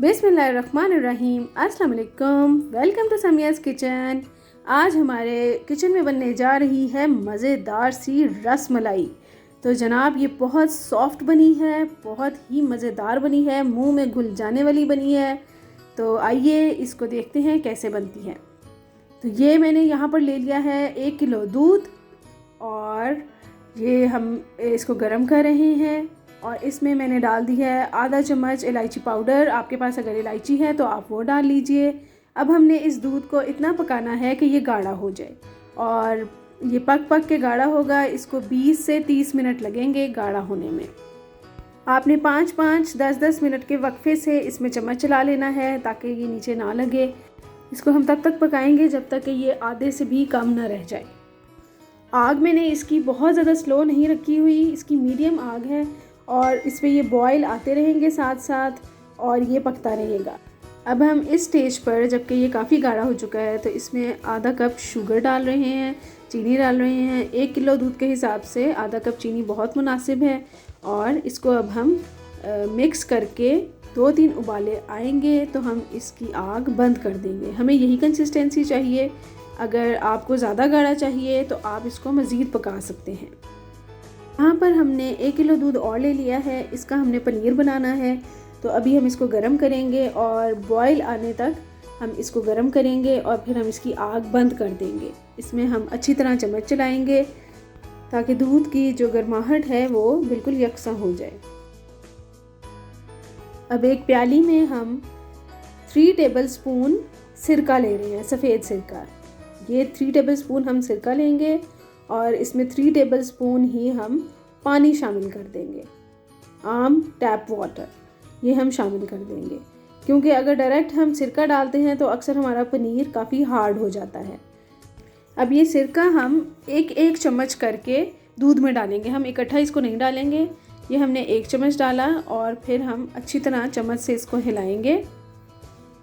बिस्मिल्लाहिर्रहमानिर्रहीम। अस्सलाम वालेकुम। Welcome to Samia's kitchen. आज हमारे किचन में बनने जा रही है मज़ेदार सी रस मलाई। तो जनाब ये बहुत सॉफ्ट बनी है, बहुत ही मज़ेदार बनी है, मुंह में घुल जाने वाली बनी है। तो आइए इसको देखते हैं कैसे बनती है। तो ये मैंने यहाँ पर ले लिया है 1 किलो दूध और ये हम इसको गर्म कर रहे हैं और इसमें मैंने डाल दी है आधा चम्मच इलायची पाउडर। आपके पास अगर इलायची है तो आप वो डाल लीजिए। अब हमने इस दूध को इतना पकाना है कि ये गाढ़ा हो जाए और ये पक के गाढ़ा होगा। इसको 20 से 30 मिनट लगेंगे गाढ़ा होने में। आपने 5-5, 10-10 मिनट के वक्फे से इसमें चम्मच चला लेना है ताकि ये नीचे ना लगे। इसको हम तब तक पकाएंगे जब तक कि ये आधे से भी कम ना रह जाए। आग मैंने इसकी बहुत ज़्यादा स्लो नहीं रखी हुई, इसकी मीडियम आग है और इसमें ये बॉयल आते रहेंगे साथ साथ और ये पकता रहेगा। अब हम इस स्टेज पर जबकि ये काफ़ी गाढ़ा हो चुका है तो इसमें आधा कप शुगर डाल रहे हैं, चीनी डाल रहे हैं। 1 किलो दूध के हिसाब से आधा कप चीनी बहुत मुनासिब है और इसको अब हम मिक्स करके 2-3 उबाले आएंगे तो हम इसकी आग बंद कर देंगे। हमें यही कंसिस्टेंसी चाहिए। अगर आपको ज़्यादा गाढ़ा चाहिए तो आप इसको मज़ीद पका सकते हैं। यहाँ पर हमने 1 किलो दूध और ले लिया है, इसका हमने पनीर बनाना है। तो अभी हम इसको गरम करेंगे और बॉयल आने तक हम इसको गरम करेंगे और फिर हम इसकी आग बंद कर देंगे। इसमें हम अच्छी तरह चम्मच चलाएंगे ताकि दूध की जो गर्माहट है वो बिल्कुल यकसा हो जाए। अब एक प्याली में हम 3 टेबलस्पून सिरका ले रहे हैं, सफ़ेद सिरका। ये 3 टेबलस्पून हम सिरका लेंगे और इसमें 3 टेबलस्पून ही हम पानी शामिल कर देंगे। आम टैप वाटर ये हम शामिल कर देंगे क्योंकि अगर डायरेक्ट हम सिरका डालते हैं तो अक्सर हमारा पनीर काफ़ी हार्ड हो जाता है। अब ये सिरका हम एक चम्मच करके दूध में डालेंगे, हम इकट्ठा इसको नहीं डालेंगे। ये हमने 1 चम्मच डाला और फिर हम अच्छी तरह चम्मच से इसको हिलाएंगे।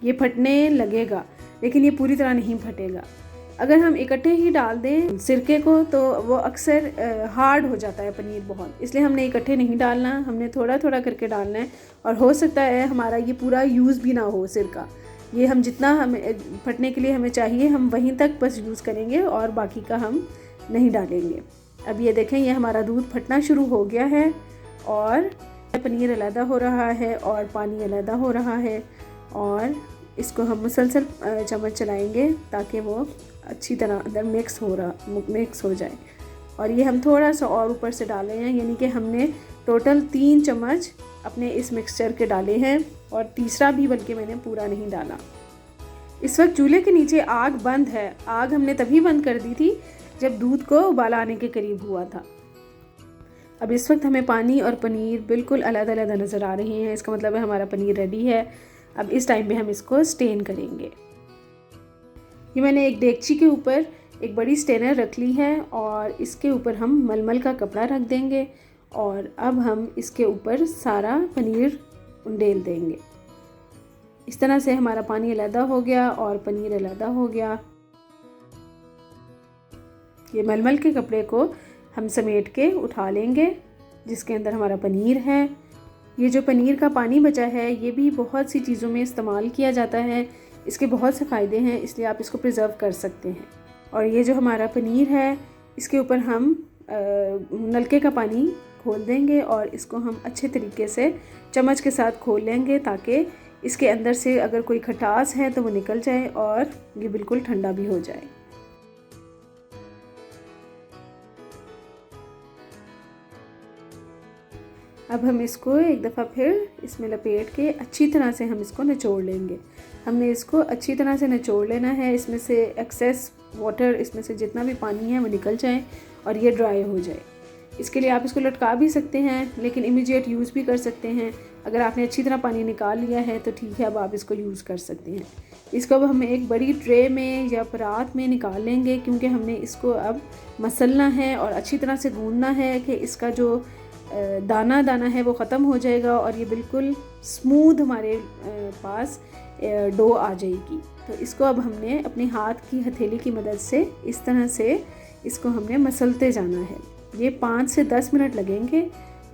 ये फटने लगेगा लेकिन ये पूरी तरह नहीं फटेगा। अगर हम इकट्ठे ही डाल दें सिरके को तो वो अक्सर हार्ड हो जाता है पनीर बहुत, इसलिए हमने इकट्ठे नहीं डालना, हमने थोड़ा थोड़ा करके डालना है। और हो सकता है हमारा ये पूरा यूज़ भी ना हो सिरका, ये हम जितना हमें फटने के लिए हमें चाहिए हम वहीं तक बस यूज़ करेंगे और बाकी का हम नहीं डालेंगे। अब ये देखें ये हमारा दूध फटना शुरू हो गया है और पनीर अलग हो रहा है और पानी अलग हो रहा है और इसको हम मुसलसल चम्मच चलाएंगे ताकि वो अच्छी तरह अंदर मिक्स हो जाए। और ये हम थोड़ा सा और ऊपर से डाले हैं, यानी कि हमने टोटल 3 चम्मच अपने इस मिक्सचर के डाले हैं और तीसरा भी बल्कि मैंने पूरा नहीं डाला। इस वक्त चूल्हे के नीचे आग बंद है। आग हमने तभी बंद कर दी थी जब दूध को उबाल आने के करीब हुआ था। अब इस वक्त हमें पानी और पनीर बिल्कुल अलग अलग नज़र आ रहे हैं, इसका मतलब है हमारा पनीर रेडी है। अब इस टाइम पे हम इसको स्टेन करेंगे। ये मैंने एक देगची के ऊपर एक बड़ी स्टेनर रख ली है और इसके ऊपर हम मलमल का कपड़ा रख देंगे और अब हम इसके ऊपर सारा पनीर उंडेल देंगे। इस तरह से हमारा पानी अलहदा हो गया और पनीर अलहदा हो गया। ये मलमल के कपड़े को हम समेट के उठा लेंगे जिसके अंदर हमारा पनीर है। ये जो पनीर का पानी बचा है ये भी बहुत सी चीज़ों में इस्तेमाल किया जाता है, इसके बहुत से फ़ायदे हैं, इसलिए आप इसको प्रिजर्व कर सकते हैं। और ये जो हमारा पनीर है इसके ऊपर हम नलके का पानी खोल देंगे और इसको हम अच्छे तरीके से चम्मच के साथ खोल लेंगे ताकि इसके अंदर से अगर कोई खटास है तो वो निकल जाए और ये बिल्कुल ठंडा भी हो जाए। अब हम इसको एक दफ़ा फिर इसमें लपेट के अच्छी तरह से हम इसको निचोड़ लेंगे। हमने इसको अच्छी तरह से निचोड़ लेना है, इसमें से एक्सेस वाटर, इसमें से जितना भी पानी है वो निकल जाए और ये ड्राई हो जाए। इसके लिए आप इसको लटका भी सकते हैं लेकिन इमीडिएट यूज़ भी कर सकते हैं। अगर आपने अच्छी तरह पानी निकाल लिया है तो ठीक है, अब आप इसको यूज़ कर सकते हैं। इसको अब हम एक बड़ी ट्रे में या परात में निकाल लेंगे क्योंकि हमने इसको अब मसलना है और अच्छी तरह से गूंदना है कि इसका जो दाना है वो ख़त्म हो जाएगा और ये बिल्कुल स्मूथ हमारे पास डो आ जाएगी। तो इसको अब हमने अपने हाथ की हथेली की मदद से इस तरह से इसको हमने मसलते जाना है। ये 5 से 10 मिनट लगेंगे